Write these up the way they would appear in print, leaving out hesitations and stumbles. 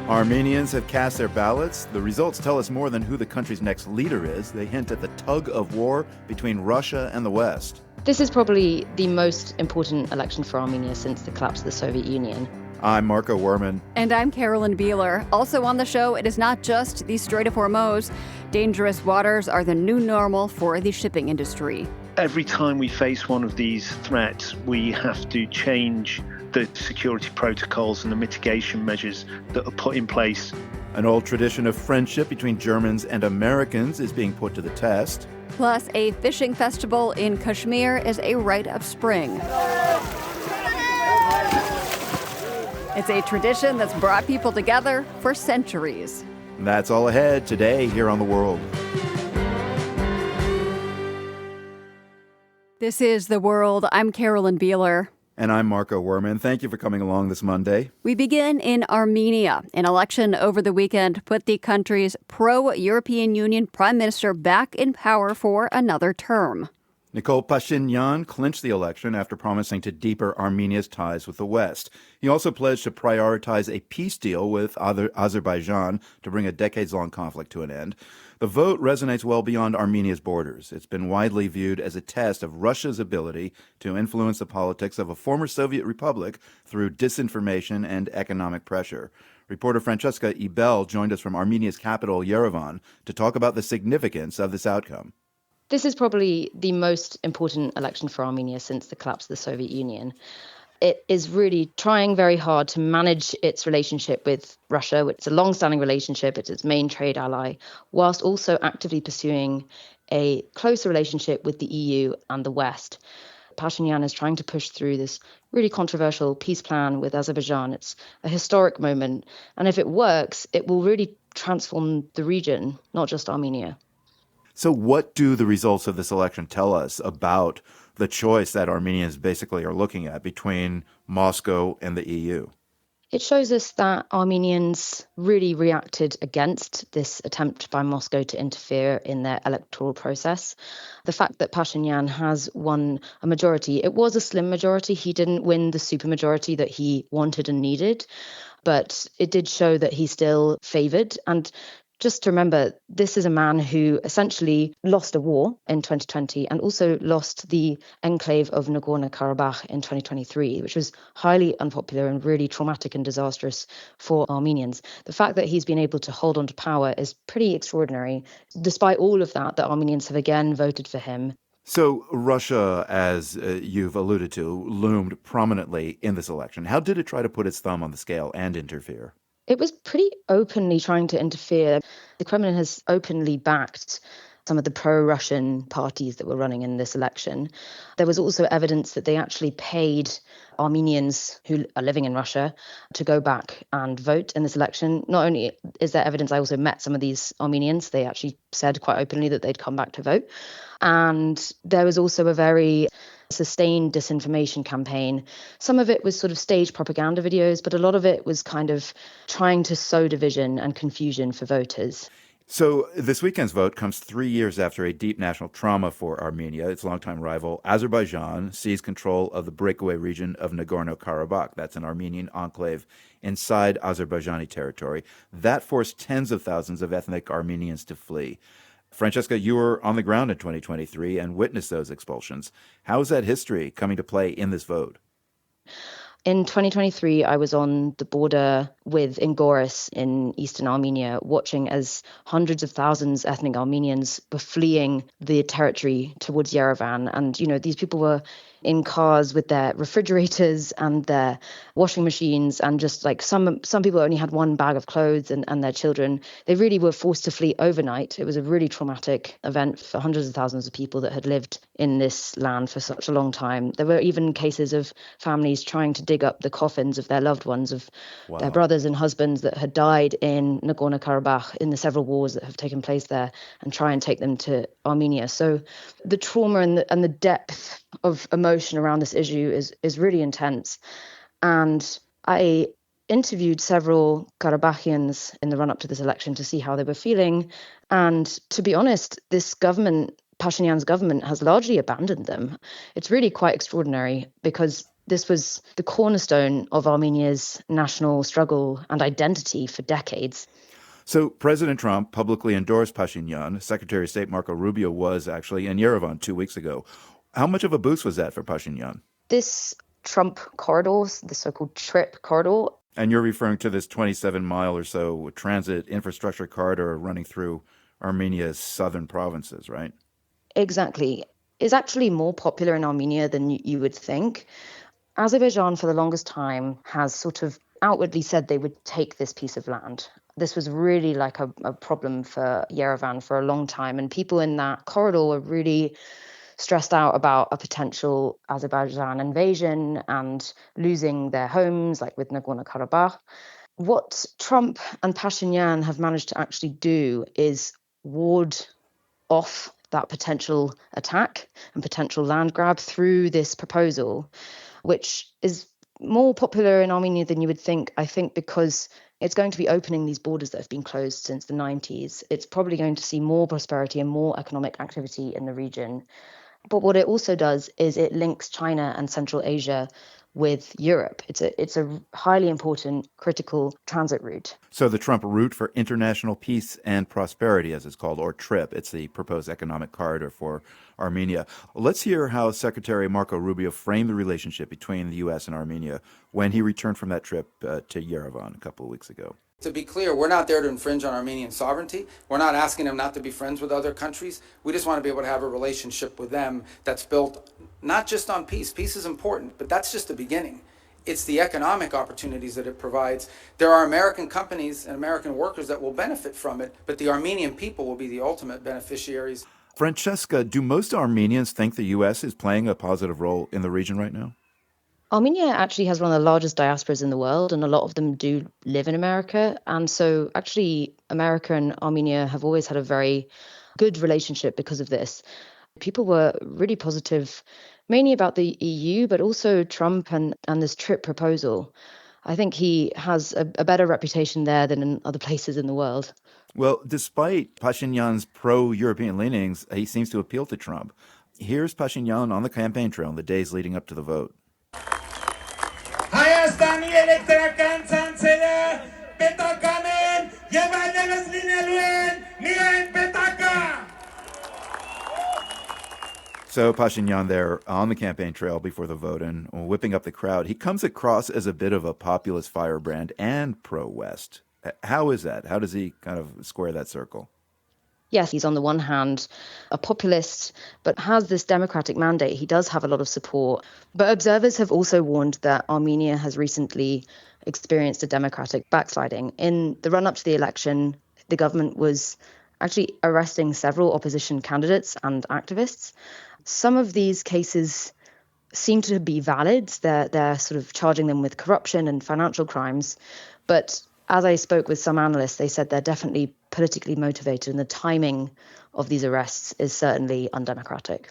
Armenians have cast their ballots. The results tell us more than who the country's next leader is. They hint at the tug of war between Russia and the West. This is probably the most important election for Armenia since the collapse of the Soviet Union. I'm Marco Werman. And I'm Carolyn Beeler. Also on the show, it is not just the Strait of Hormuz. Dangerous waters are the new normal for the shipping industry. Every time we face one of these threats, we have to change the security protocols and the mitigation measures that are put in place. An old tradition of friendship between Germans and Americans is being put to the test. Plus, a fishing festival in Kashmir is a rite of spring. It's a tradition that's brought people together for centuries. That's all ahead today here on The World. This is The World. I'm Carolyn Beeler. And I'm Marco Werman. Thank you for coming along this Monday. We begin in Armenia. An election over the weekend put the country's pro-European Union prime minister back in power for another term. Nikol Pashinyan clinched the election after promising to deepen Armenia's ties with the West. He also pledged to prioritize a peace deal with Azerbaijan to bring a decades-long conflict to an end. The vote resonates well beyond Armenia's borders. It's been widely viewed as a test of Russia's ability to influence the politics of a former Soviet republic through disinformation and economic pressure. Reporter Francesca Ibel joined us from Armenia's capital, Yerevan, to talk about the significance of this outcome. This is probably the most important election for Armenia since the collapse of the Soviet Union. It is really trying very hard to manage its relationship with Russia. It's a long-standing relationship. It's its main trade ally, whilst also actively pursuing a closer relationship with the EU and the West. Pashinyan is trying to push through this really controversial peace plan with Azerbaijan. It's a historic moment. And if it works, it will really transform the region, not just Armenia. So what do the results of this election tell us about the choice that Armenians basically are looking at between Moscow and the EU? It shows us that Armenians really reacted against this attempt by Moscow to interfere in their electoral process. The fact that Pashinyan has won a majority, it was a slim majority. He didn't win the supermajority that he wanted and needed, but it did show that he's still favoured. And just to remember, this is a man who essentially lost a war in 2020 and also lost the enclave of Nagorno-Karabakh in 2023, which was highly unpopular and really traumatic and disastrous for Armenians. The fact that he's been able to hold on to power is pretty extraordinary. Despite all of that, the Armenians have again voted for him. So Russia, as you've alluded to, loomed prominently in this election. How did it try to put its thumb on the scale and interfere? It was pretty openly trying to interfere. The Kremlin has openly backed some of the pro-Russian parties that were running in this election. There was also evidence that they actually paid Armenians who are living in Russia to go back and vote in this election. Not only is there evidence, I also met some of these Armenians. They actually said quite openly that they'd come back to vote. And there was also a very sustained disinformation campaign. Some of it was sort of staged propaganda videos, but a lot of it was kind of trying to sow division and confusion for voters. So this weekend's vote comes 3 years after a deep national trauma for Armenia. Its longtime rival, Azerbaijan, seized control of the breakaway region of Nagorno-Karabakh. That's an Armenian enclave inside Azerbaijani territory. That forced tens of thousands of ethnic Armenians to flee. Francesca, you were on the ground in 2023 and witnessed those expulsions. How is that history coming to play in this vote? In 2023, I was on the border with Ingoris in eastern Armenia, watching as hundreds of thousands of ethnic Armenians were fleeing the territory towards Yerevan. And, these people were in cars with their refrigerators and their washing machines, and just like some people only had one bag of clothes and their children. They really were forced to flee overnight. It was a really traumatic event for hundreds of thousands of people that had lived in this land for such a long time. There were even cases of families trying to dig up the coffins of their loved ones, of their brothers and husbands that had died in Nagorno-Karabakh in the several wars that have taken place there, and try and take them to Armenia. So the trauma and the depth of emotion around this issue is really intense. And I interviewed several Karabakhians in the run-up to this election to see how they were feeling. And to be honest, this government, Pashinyan's government, has largely abandoned them. It's really quite extraordinary because This was the cornerstone of Armenia's national struggle and identity for decades. So President Trump publicly endorsed Pashinyan. Secretary of State Marco Rubio was actually in Yerevan 2 weeks ago. How much of a boost was that for Pashinyan? This Trump corridor, the so-called TRIP corridor. And you're referring to this 27-mile or so transit infrastructure corridor running through Armenia's southern provinces, right? Exactly. It's actually more popular in Armenia than you would think. Azerbaijan, for the longest time, has sort of outwardly said they would take this piece of land. This was really like a problem for Yerevan for a long time. And people in that corridor were really stressed out about a potential Azerbaijan invasion and losing their homes, like with Nagorno-Karabakh. What Trump and Pashinyan have managed to actually do is ward off that potential attack and potential land grab through this proposal, which is more popular in Armenia than you would think, I think, because it's going to be opening these borders that have been closed since the 90s. It's probably going to see more prosperity and more economic activity in the region. But what it also does is it links China and Central Asia with Europe. It's a highly important, critical transit route. So the Trump Route for International Peace and Prosperity, as it's called, or TRIP, it's the proposed economic corridor for Armenia. Let's hear how Secretary Marco Rubio framed the relationship between the U.S. and Armenia when he returned from that trip to Yerevan a couple of weeks ago. To be clear, we're not there to infringe on Armenian sovereignty. We're not asking them not to be friends with other countries. We just want to be able to have a relationship with them that's built not just on peace. Peace is important, but that's just the beginning. It's the economic opportunities that it provides. There are American companies and American workers that will benefit from it, but the Armenian people will be the ultimate beneficiaries. Francesca, do most Armenians think the U.S. is playing a positive role in the region right now? Armenia actually has one of the largest diasporas in the world, and a lot of them do live in America. And so actually, America and Armenia have always had a very good relationship because of this. People were really positive, mainly about the EU, but also Trump and this TRIP proposal. I think he has a better reputation there than in other places in the world. Well, despite Pashinyan's pro-European leanings, he seems to appeal to Trump. Here's Pashinyan on the campaign trail in the days leading up to the vote. So Pashinyan there on the campaign trail before the vote and whipping up the crowd. He comes across as a bit of a populist firebrand and pro-West. How is that? How does he kind of square that circle? Yes, he's on the one hand a populist, but has this democratic mandate. He does have a lot of support. But observers have also warned that Armenia has recently experienced a democratic backsliding. In the run-up to the election, the government was actually arresting several opposition candidates and activists. Some of these cases seem to be valid. They're sort of charging them with corruption and financial crimes. But as I spoke with some analysts, they said they're definitely politically motivated, and the timing of these arrests is certainly undemocratic.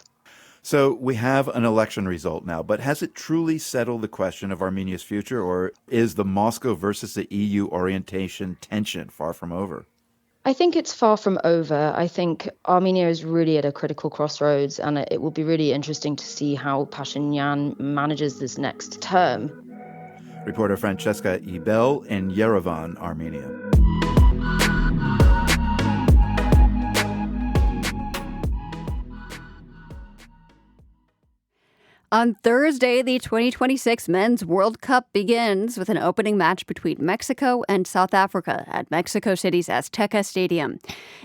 So we have an election result now, but has it truly settled the question of Armenia's future, or is the Moscow versus the EU orientation tension far from over? I think it's far from over. I think Armenia is really at a critical crossroads, and it will be really interesting to see how Pashinyan manages this next term. Reporter Francesca Ibel in Yerevan, Armenia. On Thursday, the 2026 Men's World Cup begins with an opening match between Mexico and South Africa at Mexico City's Azteca Stadium.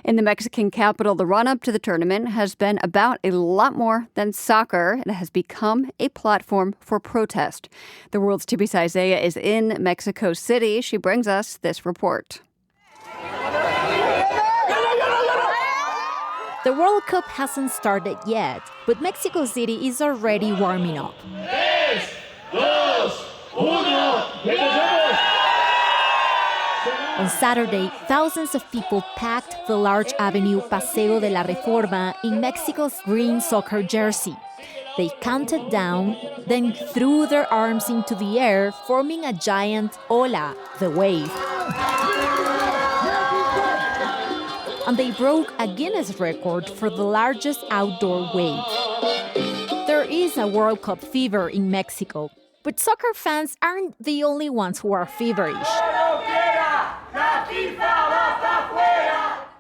In the Mexican capital, the run-up to the tournament has been about a lot more than soccer. It has become a platform for protest. The world's Tibisa Isaiah is in Mexico City. She brings us this report. The World Cup hasn't started yet, but Mexico City is already warming up. On Saturday, thousands of people packed the large avenue Paseo de la Reforma in Mexico's green soccer jersey. They counted down, then threw their arms into the air, forming a giant ola, the wave. And they broke a Guinness record for the largest outdoor wave. There is a World Cup fever in Mexico, but But soccer fans aren't the only ones who are feverish.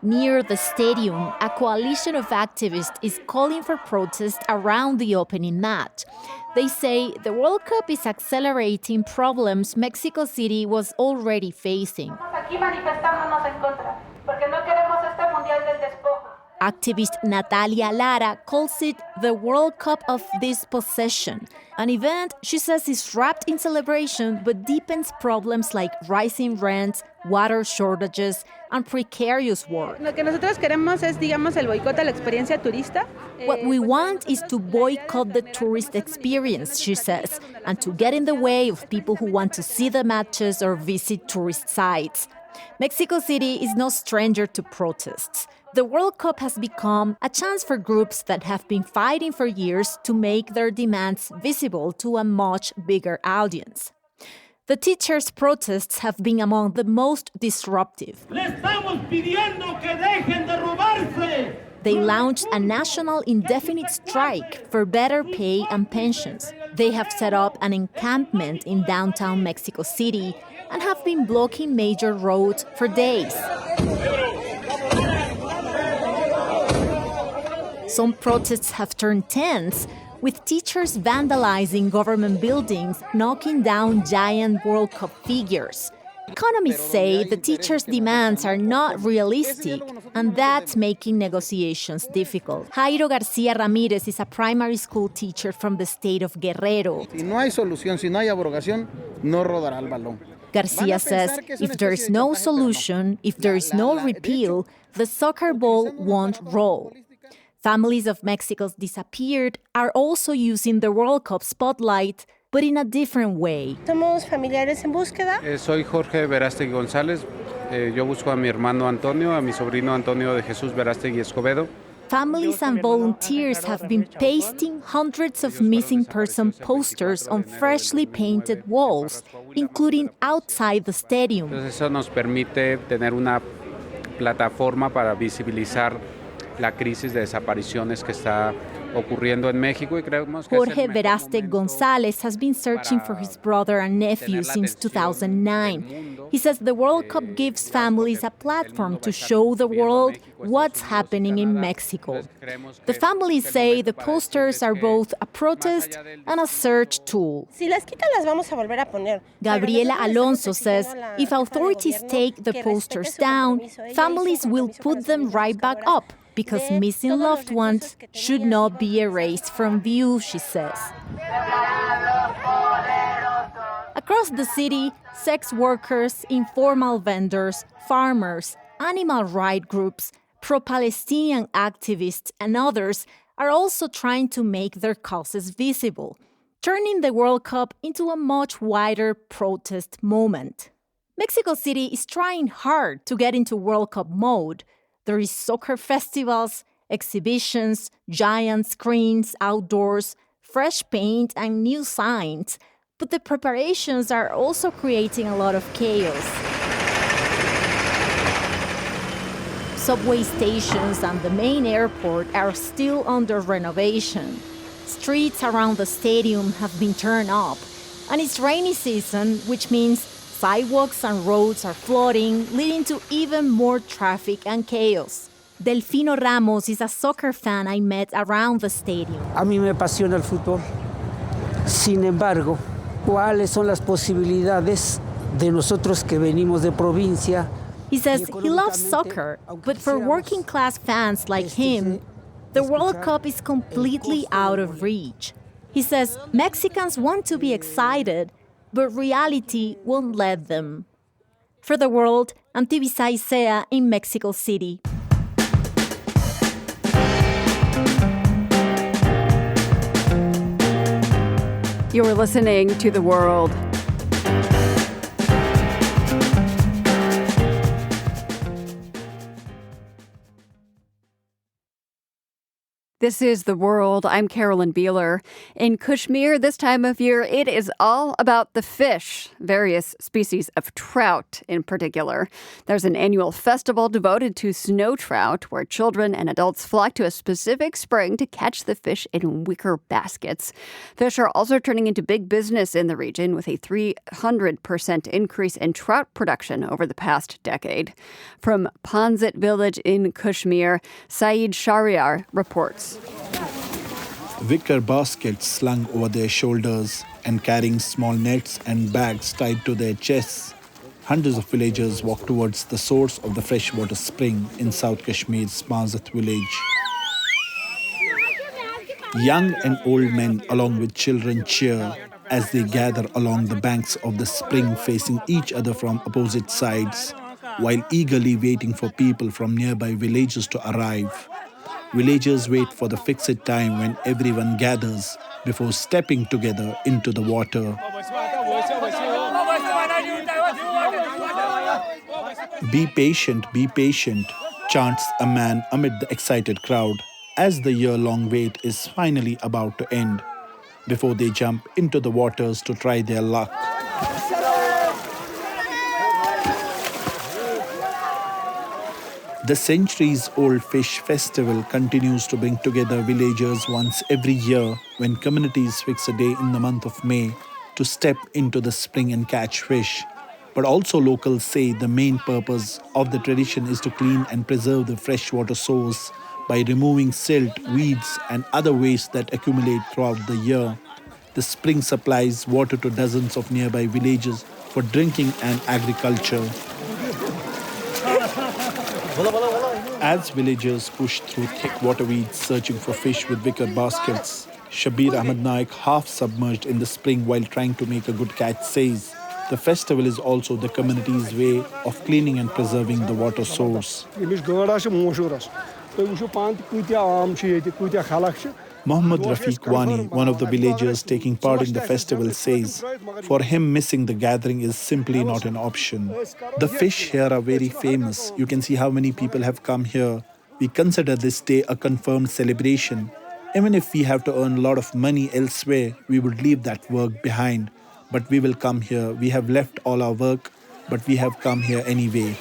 Near the stadium, a coalition of activists is calling for protests around the opening match. They say the World Cup is accelerating problems Mexico City was already facing. Activist Natalia Lara calls it the World Cup of Dispossession, an event she says is wrapped in celebration but deepens problems like rising rents, water shortages, and precarious work. What we want is to boycott the tourist experience, she says, and to get in the way of people who want to see the matches or visit tourist sites. Mexico City is no stranger to protests. The World Cup has become a chance for groups that have been fighting for years to make their demands visible to a much bigger audience. The teachers' protests have been among the most disruptive. They launched a national indefinite strike for better pay and pensions. They have set up an encampment in downtown Mexico City and have been blocking major roads for days. Some protests have turned tense, with teachers vandalizing government buildings, knocking down giant World Cup figures. Economists say the teachers' demands are not realistic, and that's making negotiations difficult. Jairo Garcia Ramirez is a primary school teacher from the state of Guerrero. Garcia says if there is no solution, if there is no repeal, the soccer ball won't roll. Families of Mexico's disappeared are also using the World Cup spotlight, but in a different way. Somos familiares en búsqueda. Soy Jorge Verástegui González. Yo busco a mi hermano Antonio, a mi sobrino Antonio de Jesús Verástegui Escobedo. Families and volunteers have been pasting hundreds of missing person posters on freshly painted walls, including outside the stadium. Entonces eso nos permite tener una plataforma para visibilizar la crisis de desapariciones que está ocurriendo en México y creemos que Jorge Verástegui González has been searching for his brother and nephew since 2009. He says the World Cup gives families a platform to show the world what's happening in Mexico. The families say the posters are both a protest and a search tool. Gabriela Alonso says if authorities take the posters down, families will put them right back up, because missing loved ones should not be erased from view, she says. Across the city, sex workers, informal vendors, farmers, animal rights groups, pro-Palestinian activists, and others are also trying to make their causes visible, turning the World Cup into a much wider protest moment. Mexico City is trying hard to get into World Cup mode. There is soccer festivals, exhibitions, giant screens outdoors, fresh paint, and new signs. But the preparations are also creating a lot of chaos. Subway stations and the main airport are still under renovation. Streets around the stadium have been turned up. And it's rainy season, which means sidewalks and roads are flooding, leading to even more traffic and chaos. Delfino Ramos is a soccer fan I met around the stadium. A mí me apasiona el fútbol. Sin embargo, ¿cuáles son las posibilidades de nosotros que venimos de provincia? He says he loves soccer, but for working-class fans like him, the World Cup is completely out of reach. He says Mexicans want to be excited, but reality won't let them. For The World, I'm Tibisay Sea in Mexico City. You're listening to The World. This is The World. I'm Carolyn Beeler. In Kashmir this time of year, it is all about the fish, various species of trout in particular. There's an annual festival devoted to snow trout where children and adults flock to a specific spring to catch the fish in wicker baskets. Fish are also turning into big business in the region with a 300% increase in trout production over the past decade. From Panzit village in Kashmir, Saeed Shahryar reports. Wicker baskets slung over their shoulders and carrying small nets and bags tied to their chests. Hundreds of villagers walk towards the source of the freshwater spring in South Kashmir's Panzit village. Young and old men along with children cheer as they gather along the banks of the spring facing each other from opposite sides, while eagerly waiting for people from nearby villages to arrive. Villagers wait for the fixed time when everyone gathers before stepping together into the water. Be patient, chants a man amid the excited crowd as the year-long wait is finally about to end before they jump into the waters to try their luck. The centuries-old fish festival continues to bring together villagers once every year when communities fix a day in the month of May to step into the spring and catch fish. But also locals say the main purpose of the tradition is to clean and preserve the freshwater source by removing silt, weeds and other waste that accumulate throughout the year. The spring supplies water to dozens of nearby villages for drinking and agriculture. As villagers push through thick waterweeds searching for fish with wicker baskets, Shabir Ahmed Naik, half submerged in the spring while trying to make a good catch, says the festival is also the community's way of cleaning and preserving the water source. Mohammad Rafiq Wani, one of the villagers taking part in the festival, says for him missing the gathering is simply not an option. The fish here are very famous. You can see how many people have come here. We consider this day a confirmed celebration. Even if we have to earn a lot of money elsewhere, we would leave that work behind. But we will come here. We have left all our work, but we have come here anyway.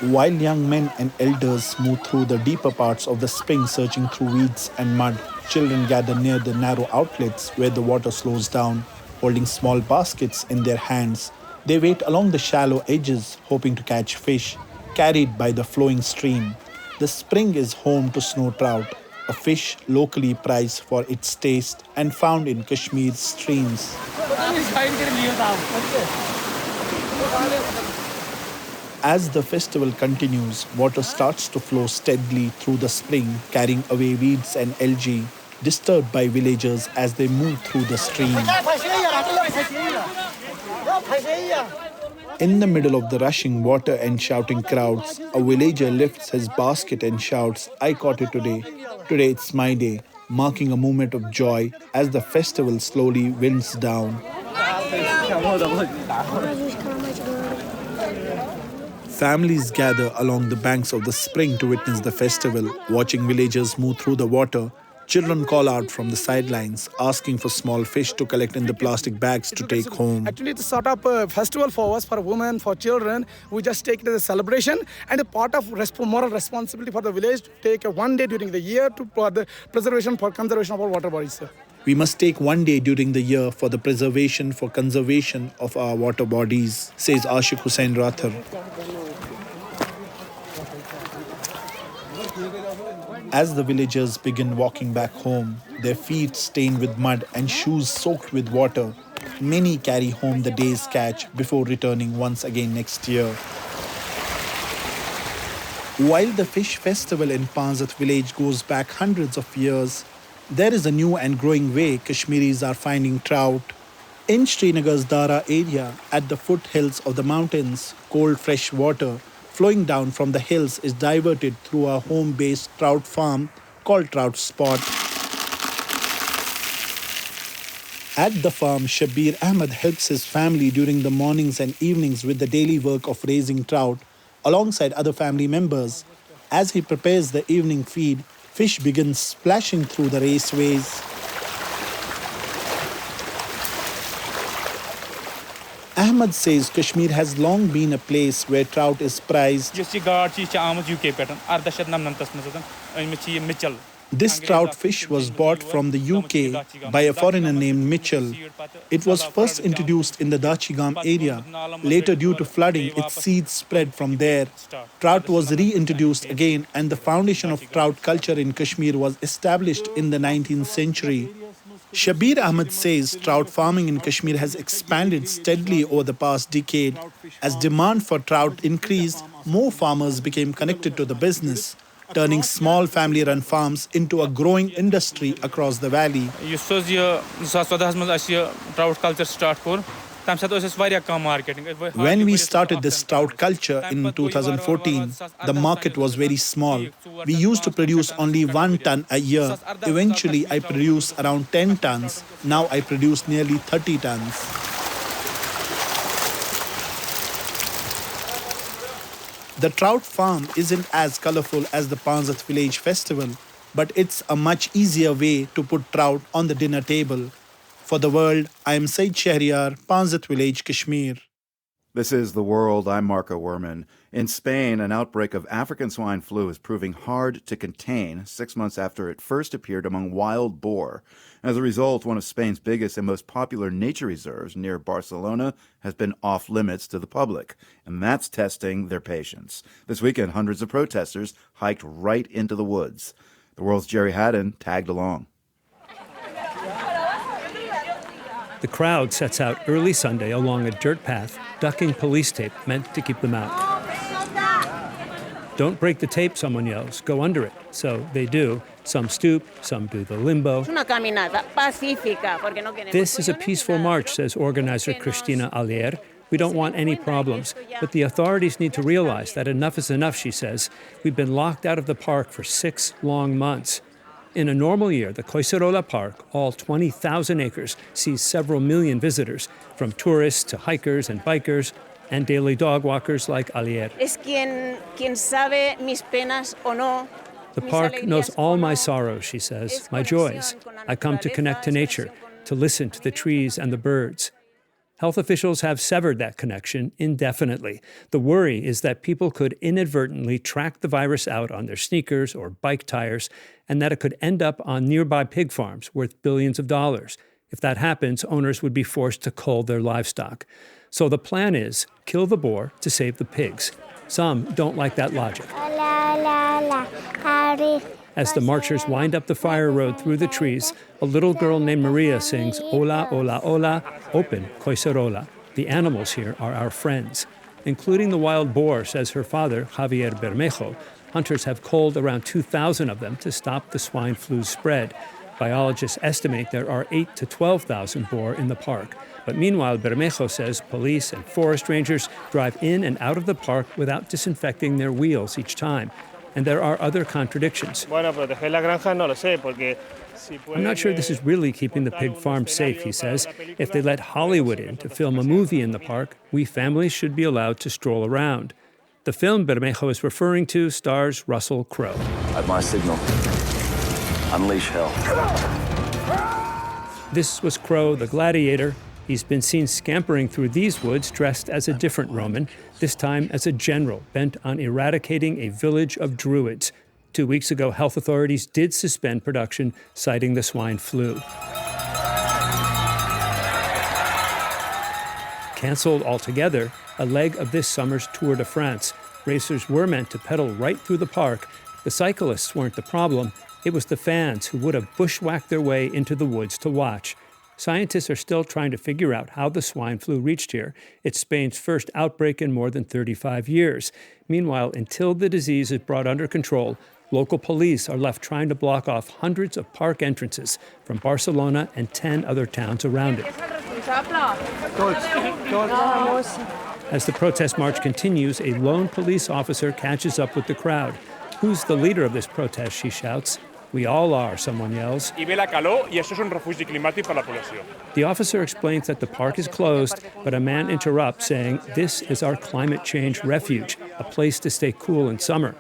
While young men and elders move through the deeper parts of the spring searching through weeds and mud, children gather near the narrow outlets where the water slows down, holding small baskets in their hands. They wait along the shallow edges, hoping to catch fish, carried by the flowing stream. The spring is home to snow trout, a fish locally prized for its taste and found in Kashmir's streams. As the festival continues, water starts to flow steadily through the spring, carrying away weeds and algae, disturbed by villagers as they move through the stream. In the middle of the rushing water and shouting crowds, a villager lifts his basket and shouts, "I caught it today. Today it's my day," marking a moment of joy as the festival slowly winds down. Families gather along the banks of the spring to witness the festival, watching villagers move through the water. Children call out from the sidelines, asking for small fish to collect in the plastic bags to take home. Actually, it's sort of a festival for us, for women, for children. We just take it as a celebration and a part of moral responsibility for the village to take one day during the year for the preservation, for conservation of our water bodies. We must take one day during the year for the preservation, for conservation of our water bodies, says Ashik Hussain Rathar. As the villagers begin walking back home, their feet stained with mud and shoes soaked with water, many carry home the day's catch before returning once again next year. While the fish festival in Panzit village goes back hundreds of years, there is a new and growing way Kashmiris are finding trout. In Srinagar's Dara area, at the foothills of the mountains, cold fresh water flowing down from the hills is diverted through a home-based trout farm called Trout Spot. At the farm, Shabir Ahmed helps his family during the mornings and evenings with the daily work of raising trout, alongside other family members. As he prepares the evening feed, fish begins splashing through the raceways. Ahmed says Kashmir has long been a place where trout is prized. This trout fish was bought from the UK by a foreigner named Mitchell. It was first introduced in the Dachigam area. Later, due to flooding, its seeds spread from there. Trout was reintroduced again, and the foundation of trout culture in Kashmir was established in the 19th century. Shabir Ahmed says trout farming in Kashmir has expanded steadily over the past decade. As demand for trout increased, more farmers became connected to the business, turning small family-run farms into a growing industry across the valley. When we started this trout culture in 2014, the market was very small. We used to produce only 1 ton a year. Eventually, I produced around 10 tons. Now I produce nearly 30 tons. The trout farm isn't as colorful as the Panzat village festival, but it's a much easier way to put trout on the dinner table. For the World, I am Said Shahryar, Panzat village, Kashmir. This is The World. I'm Marco Werman. In Spain, an outbreak of African swine flu is proving hard to contain 6 months after it first appeared among wild boar. As a result, one of Spain's biggest and most popular nature reserves near Barcelona has been off limits to the public, and that's testing their patience. This weekend, hundreds of protesters hiked right into the woods. The World's Jerry Haddon tagged along. The crowd sets out early Sunday along a dirt path, ducking police tape meant to keep them out. Don't break the tape, someone yells. Go under it. So they do. Some stoop, some do the limbo. This is a peaceful march, says organizer Cristina Alier. We don't want any problems. But the authorities need to realize that enough is enough, she says. We've been locked out of the park for 6 long months. In a normal year, the Collserola Park, all 20,000 acres, sees several million visitors, from tourists to hikers and bikers, and daily dog walkers like Alier. The park knows all my sorrows, she says, my joys. I come to connect to nature, to listen to the trees and the birds. Health officials have severed that connection indefinitely. The worry is that people could inadvertently track the virus out on their sneakers or bike tires, and that it could end up on nearby pig farms worth billions of dollars. If that happens, owners would be forced to cull their livestock. So the plan is kill the boar to save the pigs. Some don't like that logic. As the marchers wind up the fire road through the trees, a little girl named Maria sings, Hola, hola, hola, open Collserola. The animals here are our friends, including the wild boar, says her father, Javier Bermejo. Hunters have culled around 2,000 of them to stop the swine flu spread. Biologists estimate there are 8,000 to 12,000 boar in the park. But meanwhile, Bermejo says police and forest rangers drive in and out of the park without disinfecting their wheels each time. And there are other contradictions. I'm not sure this is really keeping the pig farm safe, he says. If they let Hollywood in to film a movie in the park, we families should be allowed to stroll around. The film Bermejo is referring to stars Russell Crowe. At my signal, unleash hell. This was Crowe, the gladiator. He's been seen scampering through these woods dressed as a different Roman, this time as a general bent on eradicating a village of Druids. 2 weeks ago, health authorities did suspend production, citing the swine flu. Canceled altogether, a leg of this summer's Tour de France. Racers were meant to pedal right through the park. The cyclists weren't the problem. It was the fans who would have bushwhacked their way into the woods to watch. Scientists are still trying to figure out how the swine flu reached here. It's Spain's first outbreak in more than 35 years. Meanwhile, until the disease is brought under control, local police are left trying to block off hundreds of park entrances from Barcelona and 10 other towns around it. As the protest march continues, a lone police officer catches up with the crowd. Who's the leader of this protest, she shouts. We all are, someone yells. Y ve la calor y eso es un refugi climàtic per la població. The officer explains that the park is closed, but a man interrupts, saying, "This is our climate change refuge, a place to stay cool in summer."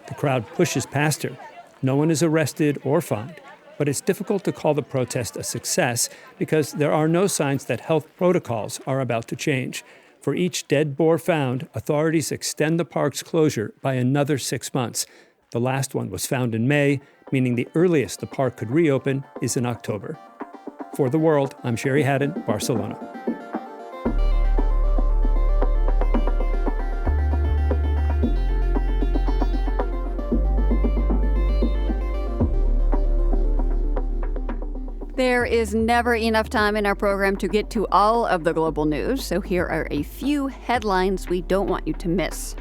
The crowd pushes past her. No one is arrested or fined, but it's difficult to call the protest a success because there are no signs that health protocols are about to change. For each dead boar found, authorities extend the park's closure by another 6 months. The last one was found in May, meaning the earliest the park could reopen is in October. For The World, I'm Sherry Haddon, Barcelona. There is never enough time in our program to get to all of the global news, so here are a few headlines we don't want you to miss.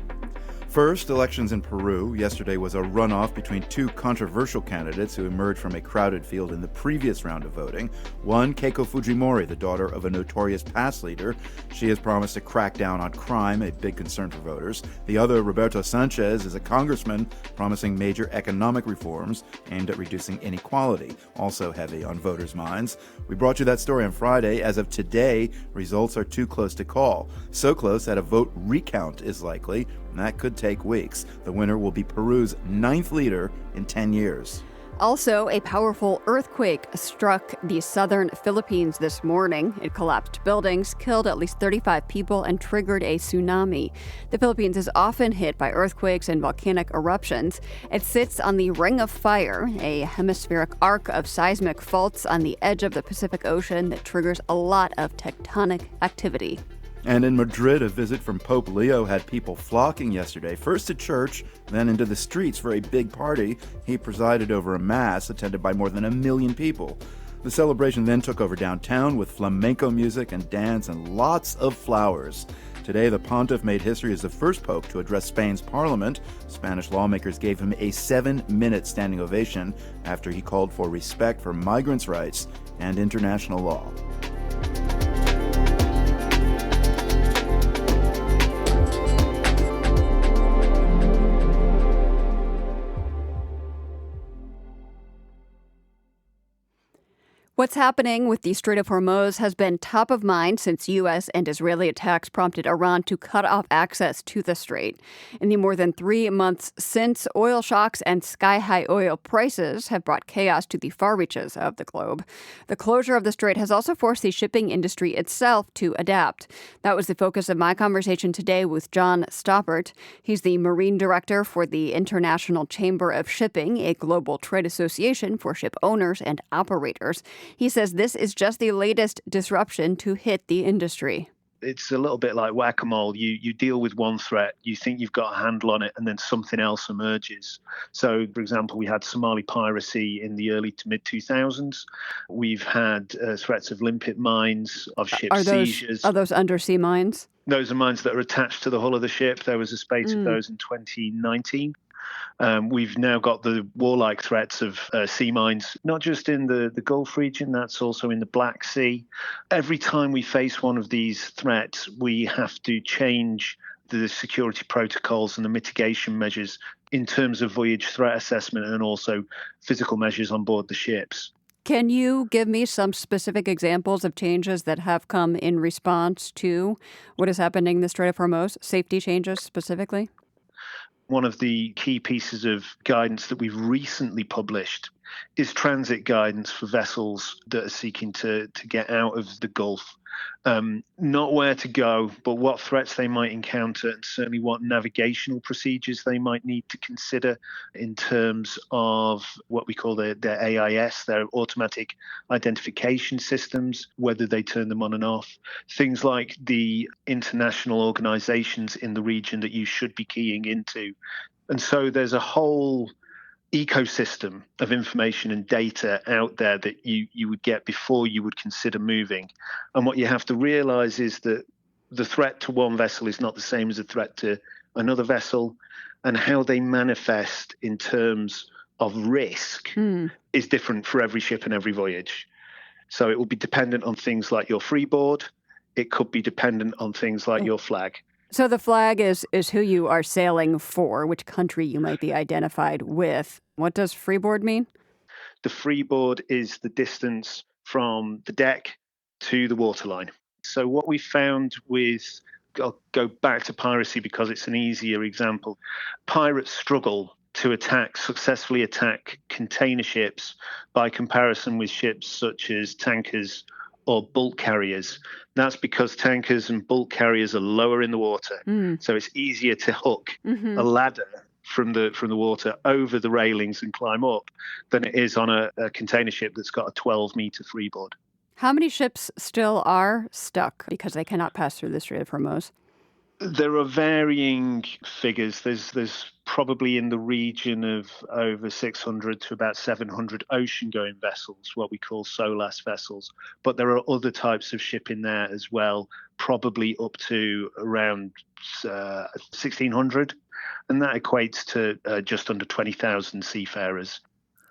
First, elections in Peru. Yesterday was a runoff between two controversial candidates who emerged from a crowded field in the previous round of voting. One, Keiko Fujimori, the daughter of a notorious past leader. She has promised to crack down on crime, a big concern for voters. The other, Roberto Sanchez, is a congressman promising major economic reforms aimed at reducing inequality, also heavy on voters' minds. We brought you that story on Friday. As of today, results are too close to call. So close that a vote recount is likely. And that could take weeks. The winner will be Peru's 9th leader in 10 years. Also, a powerful earthquake struck the southern Philippines this morning. It collapsed buildings, killed at least 35 people, and triggered a tsunami. The Philippines is often hit by earthquakes and volcanic eruptions. It sits on the Ring of Fire, a hemispheric arc of seismic faults on the edge of the Pacific Ocean that triggers a lot of tectonic activity. And in Madrid, a visit from Pope Leo had people flocking yesterday, first to church, then into the streets for a big party. He presided over a mass attended by more than 1 million people. The celebration then took over downtown with flamenco music and dance and lots of flowers. Today, the pontiff made history as the first pope to address Spain's parliament. Spanish lawmakers gave him a 7-minute standing ovation after he called for respect for migrants' rights and international law. What's happening with the Strait of Hormuz has been top of mind since U.S. and Israeli attacks prompted Iran to cut off access to the strait. In the more than 3 months since, oil shocks and sky-high oil prices have brought chaos to the far reaches of the globe. The closure of the strait has also forced the shipping industry itself to adapt. That was the focus of my conversation today with John Stoppert. He's the Marine Director for the International Chamber of Shipping, a global trade association for ship owners and operators. He says this is just the latest disruption to hit the industry. It's a little bit like whack-a-mole. You deal with one threat, you think you've got a handle on it, and then something else emerges. So, for example, we had Somali piracy in the early to mid-2000s. We've had threats of limpet mines, of ship seizures. Are those undersea mines? Those are mines that are attached to the hull of the ship. There was a spate of those in 2019. We've now got the warlike threats of sea mines, not just in the Gulf region, that's also in the Black Sea. Every time we face one of these threats, we have to change the security protocols and the mitigation measures in terms of voyage threat assessment and also physical measures on board the ships. Can you give me some specific examples of changes that have come in response to what is happening in the Strait of Hormuz, safety changes specifically? One of the key pieces of guidance that we've recently published is transit guidance for vessels that are seeking to get out of the Gulf. Not where to go, but what threats they might encounter and certainly what navigational procedures they might need to consider in terms of what we call their AIS, their automatic identification systems, whether they turn them on and off. Things like the international organizations in the region that you should be keying into. And so there's a whole ecosystem of information and data out there that you would get before you would consider moving. And what you have to realize is that the threat to one vessel is not the same as a threat to another vessel, and how they manifest in terms of risk is different for every ship and every voyage. So it will be dependent on things like your freeboard. It could be dependent on things like your flag. So the flag is who you are sailing for, which country you might be identified with. What does freeboard mean? The freeboard is the distance from the deck to the waterline. So what we found with, I'll go back to piracy because it's an easier example. Pirates struggle to successfully attack container ships by comparison with ships such as tankers or bulk carriers. That's because tankers and bulk carriers are lower in the water. So it's easier to hook a ladder from the water over the railings and climb up than it is on a container ship that's got a 12-meter freeboard. How many ships still are stuck because they cannot pass through the Strait of Hormuz? There are varying figures. There's probably in the region of over 600 to about 700 ocean-going vessels, what we call SOLAS vessels. But there are other types of ship in there as well, probably up to around 1,600. And that equates to just under 20,000 seafarers.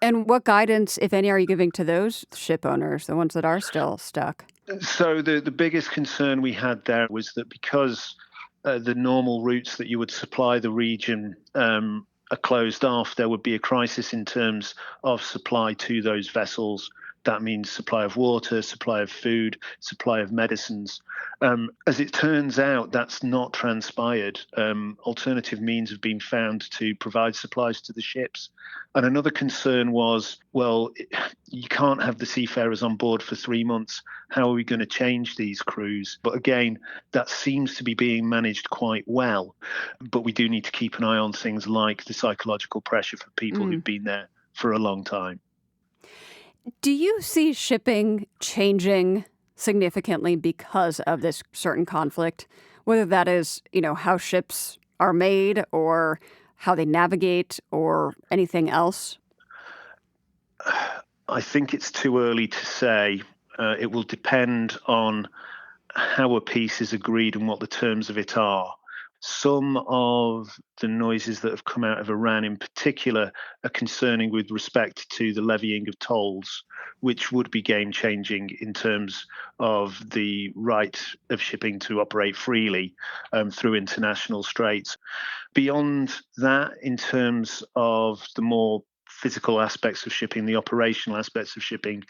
And what guidance, if any, are you giving to those ship owners, the ones that are still stuck? So the biggest concern we had there was that because the normal routes that you would supply the region are closed off, there would be a crisis in terms of supply to those vessels. That means supply of water, supply of food, supply of medicines. As it turns out, that's not transpired. Alternative means have been found to provide supplies to the ships. And another concern was, well, you can't have the seafarers on board for 3 months. How are we going to change these crews? But again, that seems to be being managed quite well. But we do need to keep an eye on things like the psychological pressure for people who've been there for a long time. Do you see shipping changing significantly because of this certain conflict? Whether that is, how ships are made or how they navigate or anything else? I think it's too early to say. It will depend on how a peace is agreed and what the terms of it are. Some of the noises that have come out of Iran in particular are concerning with respect to the levying of tolls, which would be game-changing in terms of the right of shipping to operate freely through international straits. Beyond that, in terms of the more physical aspects of shipping, the operational aspects of shipping,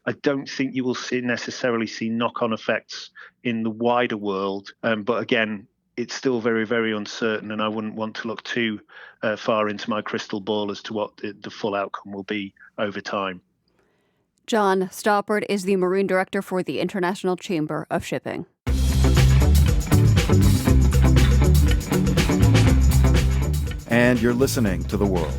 I don't think you will necessarily see knock-on effects in the wider world. But again, it's still very, very uncertain, and I wouldn't want to look too far into my crystal ball as to what the full outcome will be over time. John Stoppard is the Marine Director for the International Chamber of Shipping. And you're listening to The World.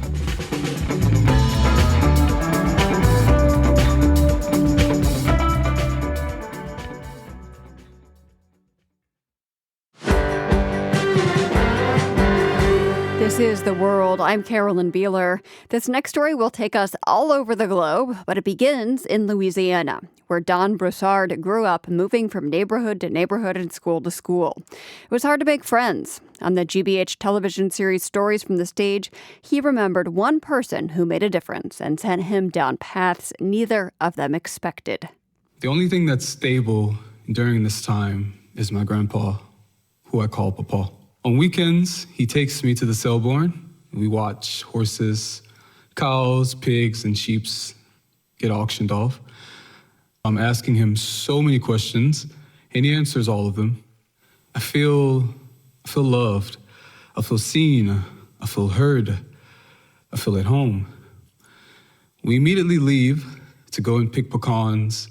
This is The World. I'm Carolyn Beeler. This next story will take us all over the globe, but it begins in Louisiana, where Don Broussard grew up, moving from neighborhood to neighborhood and school to school. It was hard to make friends. On the GBH television series Stories from the Stage, he remembered one person who made a difference and sent him down paths neither of them expected. The only thing that's stable during this time is my grandpa, who I call Papa. On weekends, he takes me to the Selborne. We watch horses, cows, pigs, and sheep get auctioned off. I'm asking him so many questions, and he answers all of them. I feel loved. I feel seen. I feel heard. I feel at home. We immediately leave to go and pick pecans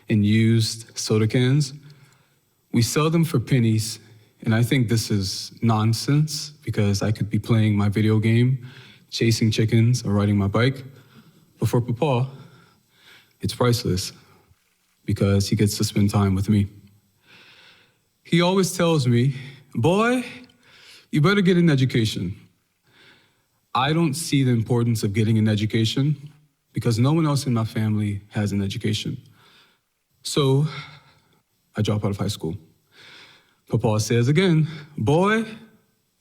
and used soda cans. We sell them for pennies. And I think this is nonsense because I could be playing my video game, chasing chickens, or riding my bike. But for Papa, it's priceless because he gets to spend time with me. He always tells me, boy, you better get an education. I don't see the importance of getting an education because no one else in my family has an education. So I drop out of high school. Papa says again, boy,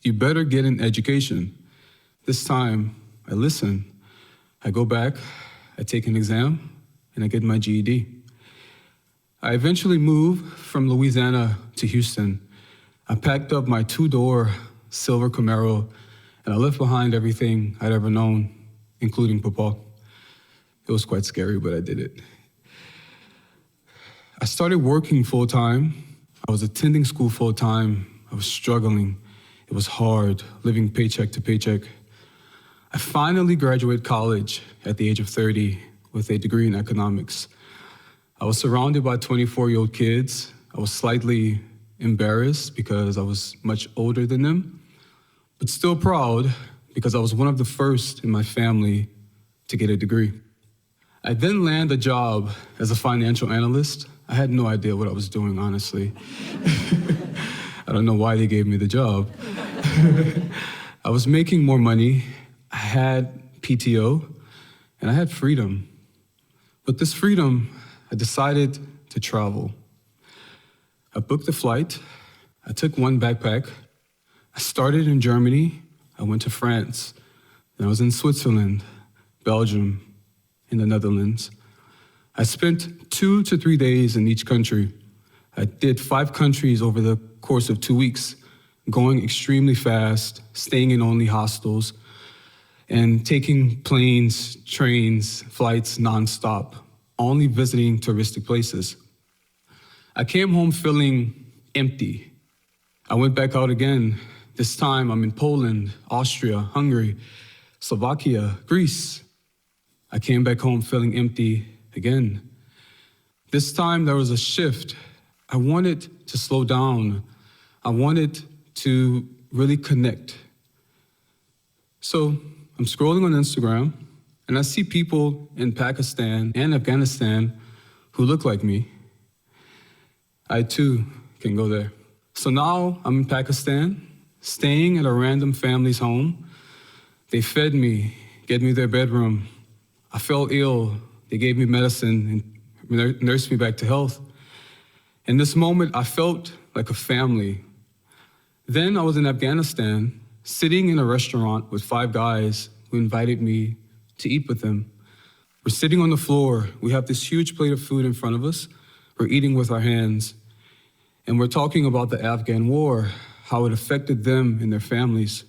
you better get an education. This time, I listen. I go back, I take an exam, and I get my GED. I eventually moved from Louisiana to Houston. I packed up my 2-door silver Camaro, and I left behind everything I'd ever known, including Papa. It was quite scary, but I did it. I started working full-time. I was attending school full-time. I was struggling. It was hard, living paycheck to paycheck. I finally graduated college at the age of 30 with a degree in economics. I was surrounded by 24-year-old kids. I was slightly embarrassed because I was much older than them, but still proud because I was one of the first in my family to get a degree. I then landed a job as a financial analyst. I had no idea what I was doing, honestly. I don't know why they gave me the job. I was making more money. I had PTO, and I had freedom. With this freedom, I decided to travel. I booked a flight. I took one backpack. I started in Germany. I went to France. Then I was in Switzerland, Belgium, in the Netherlands. I spent 2 to 3 days in each country. I did 5 countries over the course of 2 weeks, going extremely fast, staying in only hostels, and taking planes, trains, flights nonstop, only visiting touristic places. I came home feeling empty. I went back out again. This time I'm in Poland, Austria, Hungary, Slovakia, Greece. I came back home feeling empty again. This time there was a shift. I wanted to slow down. I wanted to really connect. So I'm scrolling on Instagram, and I see people in Pakistan and Afghanistan who look like me. I too can go there. So now I'm in Pakistan, staying at a random family's home. They fed me, gave me their bedroom. I fell ill. They gave me medicine and nursed me back to health. In this moment, I felt like a family. Then I was in Afghanistan, sitting in a restaurant with 5 guys who invited me to eat with them. We're sitting on the floor. We have this huge plate of food in front of us. We're eating with our hands. And we're talking about the Afghan war, how it affected them and their families.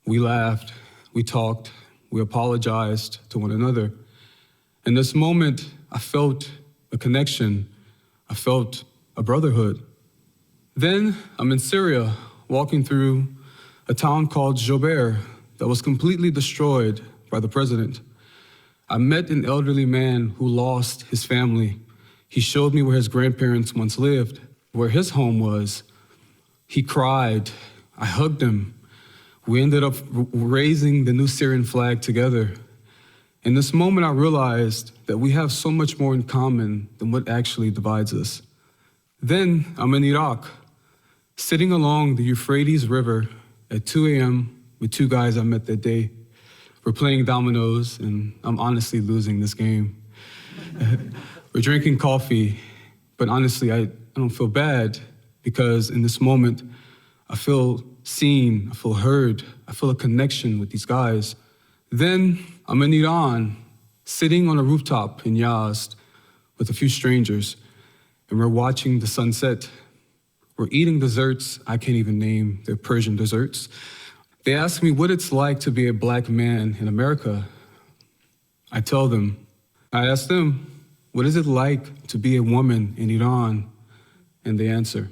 We laughed, we talked, we apologized to one another. In this moment, I felt a connection. I felt a brotherhood. Then I'm in Syria, walking through a town called Jober that was completely destroyed by the president. I met an elderly man who lost his family. He showed me where his grandparents once lived, where his home was. He cried. I hugged him. We ended up raising the new Syrian flag together. In this moment, I realized that we have so much more in common than what actually divides us. Then I'm in Iraq, sitting along the Euphrates River at 2 a.m. with 2 guys I met that day. We're playing dominoes, and I'm honestly losing this game. We're drinking coffee, but honestly, I don't feel bad because in this moment, I feel seen, I feel heard, I feel a connection with these guys. Then I'm in Iran, sitting on a rooftop in Yazd with a few strangers, and we're watching the sunset. We're eating desserts I can't even name. They're Persian desserts. They ask me what it's like to be a black man in America. I tell them. I ask them, what is it like to be a woman in Iran? And they answer.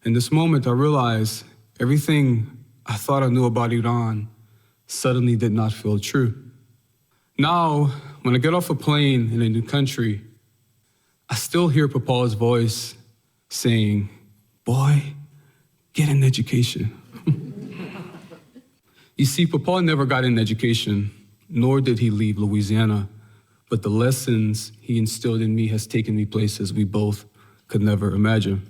In this moment, I realize everything I thought I knew about Iran suddenly did not feel true. Now, when I get off a plane in a new country, I still hear Papa's voice saying, boy, get an education. You see, Papa never got an education, nor did he leave Louisiana, but the lessons he instilled in me has taken me places we both could never imagine.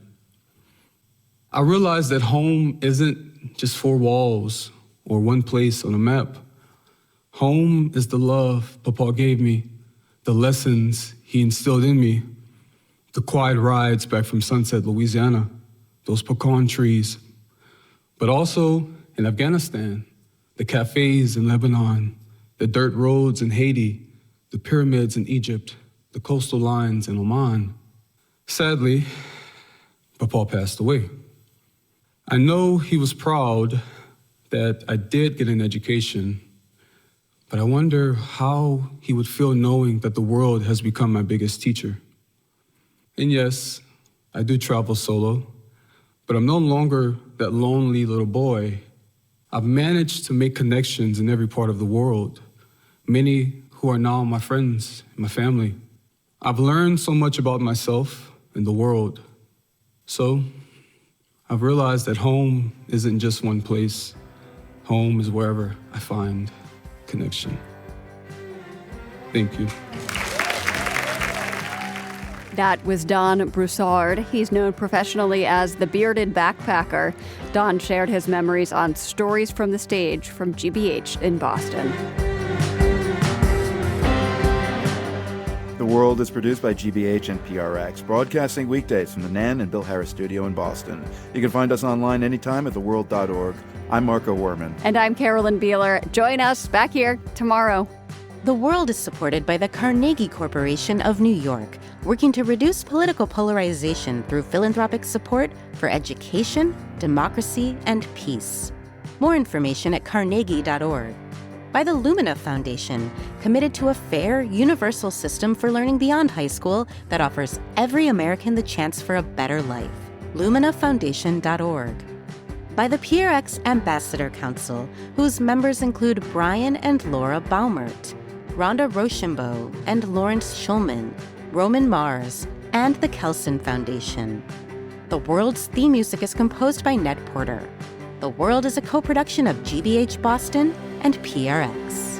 I realized that home isn't just 4 walls or one place on a map. Home is the love Papa gave me, the lessons he instilled in me, the quiet rides back from Sunset, Louisiana, those pecan trees, but also in Afghanistan, the cafes in Lebanon, the dirt roads in Haiti, the pyramids in Egypt, the coastal lines in Oman. Sadly, Papa passed away. I know he was proud that I did get an education, but I wonder how he would feel knowing that the world has become my biggest teacher. And yes, I do travel solo, but I'm no longer that lonely little boy. I've managed to make connections in every part of the world, many who are now my friends, my family. I've learned so much about myself and the world. So I've realized that home isn't just one place. Home is wherever I find connection. Thank you. That was Don Broussard. He's known professionally as the Bearded Backpacker. Don shared his memories on Stories from the Stage from GBH in Boston. The World is produced by GBH and PRX, broadcasting weekdays from the Nan and Bill Harris studio in Boston. You can find us online anytime at theworld.org. I'm Marco Werman. And I'm Carolyn Beeler. Join us back here tomorrow. The World is supported by the Carnegie Corporation of New York, working to reduce political polarization through philanthropic support for education, democracy, and peace. More information at carnegie.org. By the Lumina Foundation, committed to a fair, universal system for learning beyond high school that offers every American the chance for a better life. luminafoundation.org. By the PRX Ambassador Council, whose members include Brian and Laura Baumert, Rhonda Rochambeau and Lawrence Schulman, Roman Mars, and the Kelson Foundation. The World's theme music is composed by Ned Porter. The World is a co-production of GBH Boston and PRX.